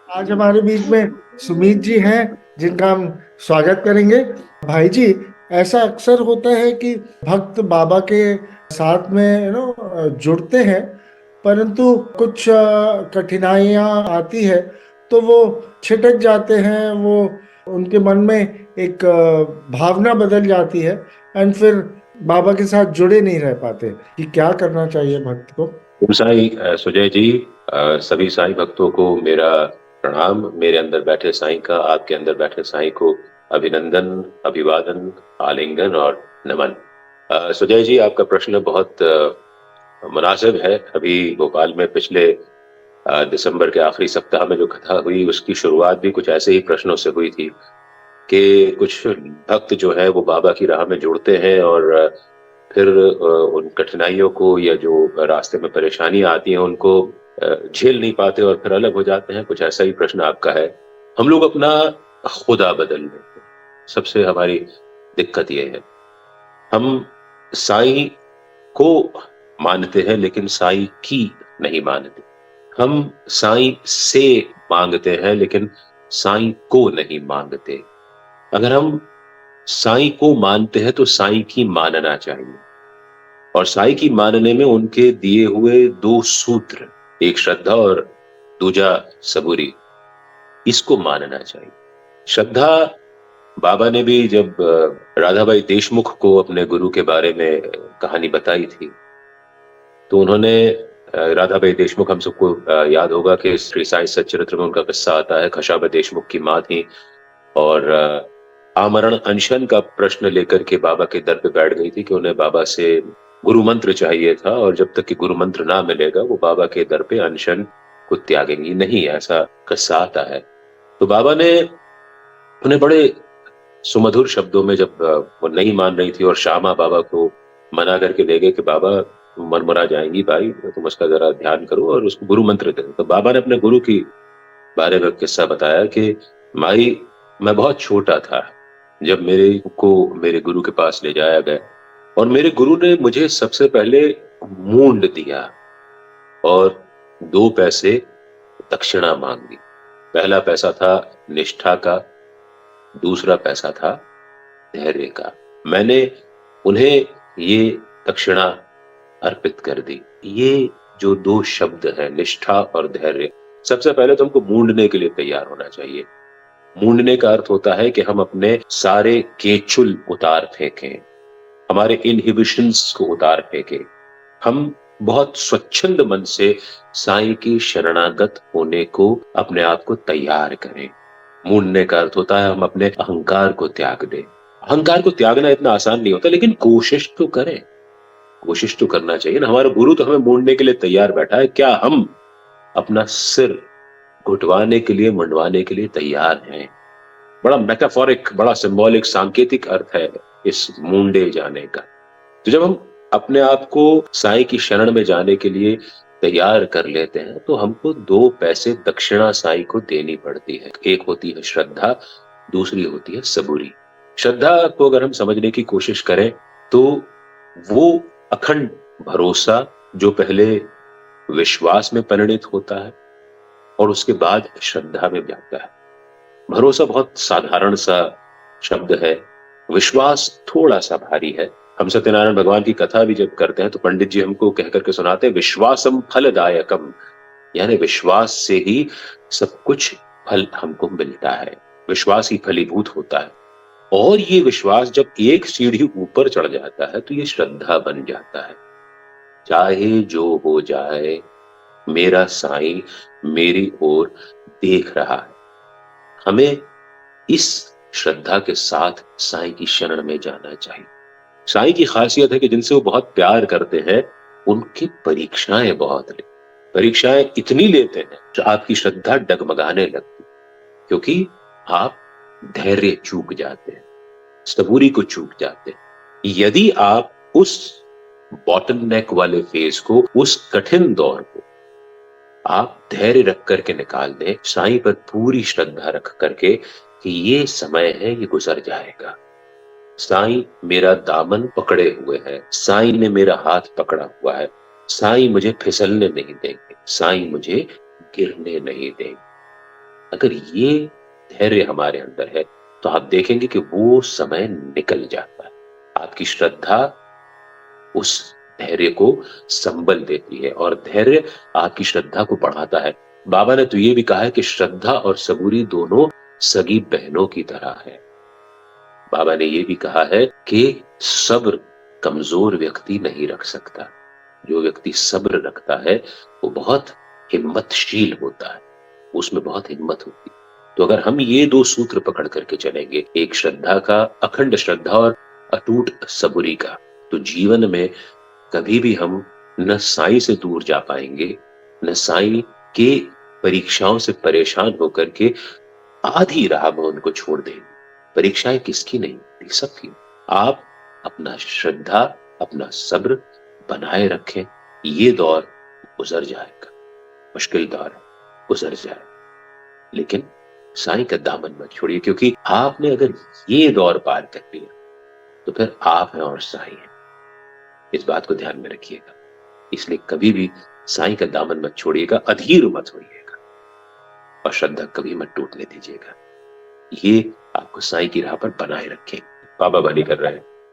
आज हमारे बीच में सुमीत जी हैं, जिनका हम स्वागत करेंगे। भाई जी, ऐसा अक्सर होता है कि भक्त बाबा के साथ में जुड़ते हैं, परंतु कुछ कठिनाइयां आती है तो वो छिटक जाते हैं। वो उनके मन में एक भावना बदल जाती है, एंड फिर बाबा के साथ जुड़े नहीं रह पाते कि क्या करना चाहिए भक्त को। साईं सुजय जी, सभी साईं भक्तों को मेरा प्रणाम। मेरे अंदर बैठे साईं का आपके अंदर बैठे साईं को अभिनंदन, अभिवादन, आलिंगन और नमन। सुजय जी, आपका प्रश्न बहुत मुनासिब है। अभी भोपाल में पिछले दिसंबर के आखिरी सप्ताह में जो कथा हुई उसकी शुरुआत भी कुछ ऐसे ही प्रश्नों से हुई थी कि कुछ भक्त जो है वो बाबा की राह में जुड़ते हैं और फिर उन कठिनाइयों को या जो रास्ते में परेशानियां आती हैं उनको झेल नहीं पाते और फिर अलग हो जाते हैं। कुछ ऐसा ही प्रश्न आपका है। हम लोग अपना खुदा बदल लेते हैं, सबसे हमारी दिक्कत ये है। हम साईं को मानते हैं लेकिन साईं की नहीं मानते। हम साईं से मांगते हैं लेकिन साईं को नहीं मांगते। अगर हम साईं को मानते हैं तो साईं की मानना चाहिए, और साईं की मानने में उनके दिए हुए दो सूत्र, एक श्रद्धा और दूजा सबूरी, इसको मानना चाहिए। श्रद्धा, बाबा ने भी जब राधाबाई देशमुख को अपने गुरु के बारे में कहानी बताई थी तो उन्होंने राधाबाई देशमुख, हम सबको याद होगा कि श्री साईं सच्चरित्र में उनका किस्सा आता है। खशाबा देशमुख की माँ थी और आमरण अनशन का प्रश्न लेकर के बाबा के दर पे बैठ गई थी कि उन्हें बाबा से गुरु मंत्र चाहिए था, और जब तक कि गुरु मंत्र ना मिलेगा वो बाबा के दर पे अनशन को त्यागेंगी नहीं, ऐसा किस्सा आता है। तो बाबा ने उन्हें बड़े सुमधुर शब्दों में, जब वो नहीं मान रही थी और श्यामा बाबा को मना करके ले गए कि बाबा तुम मरमरा जाएंगी भाई, तुम उसका जरा ध्यान करो और उसको गुरु मंत्र दे। तो बाबा ने अपने गुरु की बारे में किस्सा बताया कि माई, मैं बहुत छोटा था जब मेरे को मेरे गुरु के पास ले जाया गया, और मेरे गुरु ने मुझे सबसे पहले मूंड दिया और 2 पैसे दक्षिणा मांगी। पहला पैसा था निष्ठा का, दूसरा पैसा था धैर्य का। मैंने उन्हें ये दक्षिणा अर्पित कर दी। ये जो 2 शब्द हैं, निष्ठा और धैर्य, सबसे पहले तुमको मूंडने के लिए तैयार होना चाहिए। मूंडने का अर्थ होता है कि हम अपने सारे केचुल उतार फेंकें, हमारे इनहिबिशंस को उतार फेंकें। हम बहुत स्वच्छंद मन से साईं की शरणागत होने को अपने आप को तैयार करें। मूंडने का अर्थ होता है हम अपने अहंकार को त्याग दें। अहंकार को त्यागना इतना आसान नहीं होता, लेकिन कोशिश तो करें। कोशिश तो करना चाहिए ना। हमारा गुरु तो हमें मूंडने के लिए तैयार बैठा है, क्या हम अपना सिर घुटवाने के लिए, मुंडवाने के लिए तैयार हैं? बड़ा मेटाफोरिक, बड़ा सिंबॉलिक, सांकेतिक अर्थ है इस मूंडे जाने का। तो जब हम अपने आप को साईं की शरण में जाने के लिए तैयार कर लेते हैं तो हमको 2 पैसे दक्षिणा साईं को देनी पड़ती है। एक होती है श्रद्धा, दूसरी होती है सबूरी। श्रद्धा को अगर हम समझने की कोशिश करें तो वो अखंड भरोसा जो पहले विश्वास में परिणित होता है और उसके बाद श्रद्धा में जाता है। भरोसा बहुत साधारण सा शब्द है, विश्वास थोड़ा सा भारी है। हम सत्यनारायण भगवान की कथा भी जब करते हैं तो पंडित जी हमको कह करके सुनाते हैं, विश्वासम फलदायकम, यानी विश्वास से ही सब कुछ फल हमको मिलता है। विश्वास ही फलीभूत होता है। और ये विश्वास जब एक सीढ़ी ऊपर चढ़ जाता है तो ये श्रद्धा बन जाता है। चाहे जो हो जाए, मेरा साईं मेरी ओर देख रहा है। हमें इस श्रद्धा के साथ साईं की शरण में जाना चाहिए। साईं की खासियत है कि जिनसे वो बहुत प्यार करते हैं उनकी परीक्षाएं बहुत लेते, परीक्षाएं इतनी लेते हैं कि आपकी श्रद्धा डगमगाने लगती, क्योंकि आप धैर्य चूक जाते हैं, सबूरी को चूक जाते हैं। यदि आप उस बॉटल नेक वाले फेज को, उस कठिन दौर को आप धैर्य रख करके निकाल दें, साईं पर पूरी श्रद्धा रख करके कि ये समय है, ये गुजर जाएगा। साईं मेरा दामन पकड़े हुए है, साईं ने मेरा हाथ पकड़ा हुआ है, साईं मुझे फिसलने नहीं देंगे, साईं मुझे गिरने नहीं देंगे। अगर ये धैर्य हमारे अंदर है तो आप देखेंगे कि वो समय निकल जाता है। आपकी श्रद्धा उस धैर्य को संबल देती है और धैर्य आपकी श्रद्धा को बढ़ाता है। बाबा ने तो ये भी कहा है कि श्रद्धा और सबूरी दोनों सगी बहनों की तरह है। बाबा ने ये भी कहा है कि सब्र कमजोर व्यक्ति नहीं रख सकता। जो व्यक्ति सब्र रखता है वो बहुत हिम्मतशील होता है, उसमें बहुत हिम्मत होती है। तो अगर हम ये दो सूत्र पकड़ करके चलेंगे, एक श्रद्धा का, अखंड श्रद्धा और अटूट सबूरी का, तो जीवन में कभी भी हम न साईं से दूर जा पाएंगे, न साईं के परीक्षाओं से परेशान होकर के आधी राह में उनको छोड़ देंगे। परीक्षाएं किसकी नहीं होती, सबकी। आप अपना श्रद्धा, अपना सब्र बनाए रखें। ये दौर गुजर जाएगा, मुश्किल दौर है, गुजर जाए, लेकिन साईं का दामन मत छोड़िए, क्योंकि आपने अगर ये दौर पार कर लिया तो फिर आप हैं और साईं है। इस बात को ध्यान में रखिएगा। इसलिए कभी भी साईं का दामन मत छोड़िएगा, अधीर मत होइएगा और श्रद्धा कभी मत टूटने दीजिएगा। ये आपको साईं की राह पर बनाए रखें। बाबा बनी कर रहे हैं।